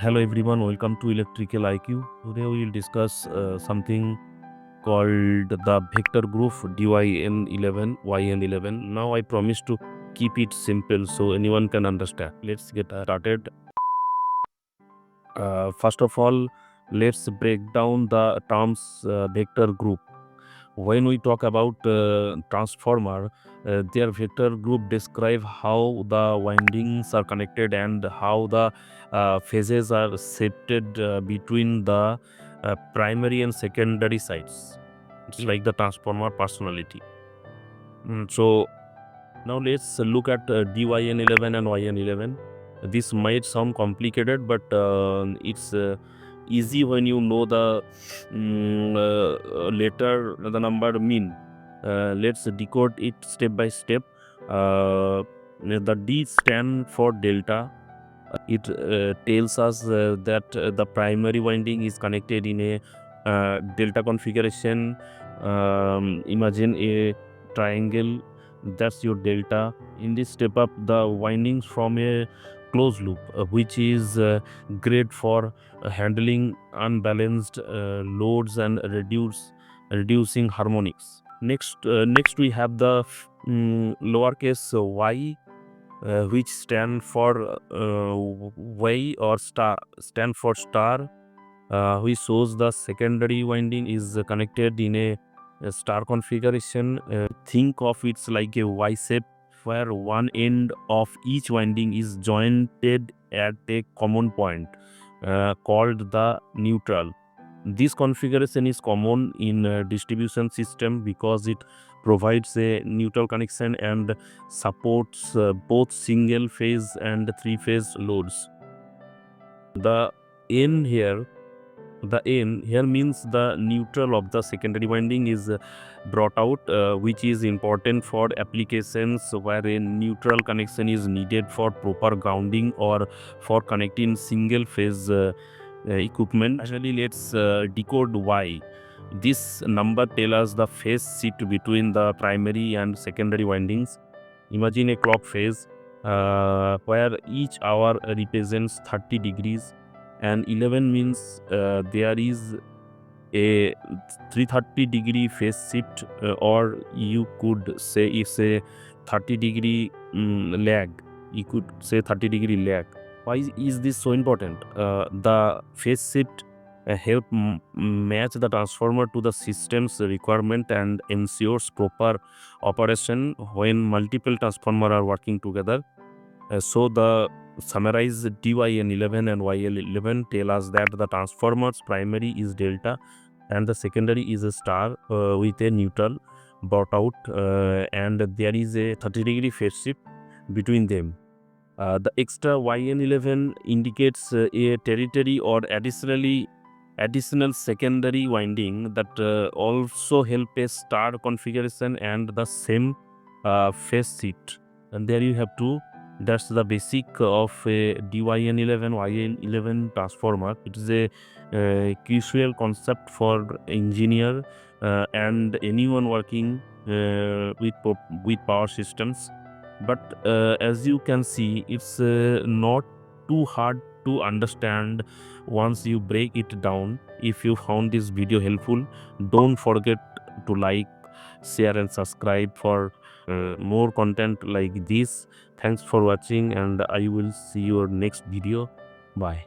Hello everyone, welcome to Electrical IQ. Today we will discuss something called the vector group Dyn11, Yn11. Now I promise to keep it simple so anyone can understand. Let's get started. First of all, let's break down the terms vector group. When we talk about transformer, their vector group describe how the windings are connected and how the phases are shifted between the primary and secondary sides. It's like the transformer personality. So now let's look at Dyn11 and Yn11. This might sound complicated, but it's easy when you know the letter, the number mean. Let's decode it step by step. The D stand for delta. It tells us that the primary winding is connected in a delta configuration. Imagine a triangle, that's your delta. In this step up, the windings from a closed loop, which is great for handling unbalanced loads and reducing harmonics. Next we have the lowercase y, which stand for Y or star, which shows the secondary winding is connected in a star configuration. Think of it like a Y shape where one end of each winding is jointed at a common point called the neutral. This configuration is common in a distribution system because it provides a neutral connection and supports both single phase and three phase loads. The N here means the neutral of the secondary winding is brought out, which is important for applications where a neutral connection is needed for proper grounding or for connecting single phase equipment. Actually, let's decode Y. This number tells us the phase shift between the primary and secondary windings. Imagine a clock phase where each hour represents 30 degrees, and 11 means there is a 330-degree phase shift, or you could say it's a 30-degree lag. You could say 30-degree lag. Why is this so important? The phase shift help match the transformer to the system's requirement and ensures proper operation when multiple transformers are working together. So the summarize Dyn11 and Yn11 tell us that the transformer's primary is delta and the secondary is a star with a neutral brought out, and there is a 30-degree phase shift between them. The extra Yn11 indicates a territory or additional secondary winding that also help a star configuration and the same phase shift. And there you have that's the basic of a Dyn11 Yn11 transformer. It is a crucial concept for engineer and anyone working with power systems. But as you can see, it's not too hard to understand once you break it down. If you found this video helpful, don't forget to like, share and subscribe for more content like this. Thanks for watching, and I will see your next video. Bye.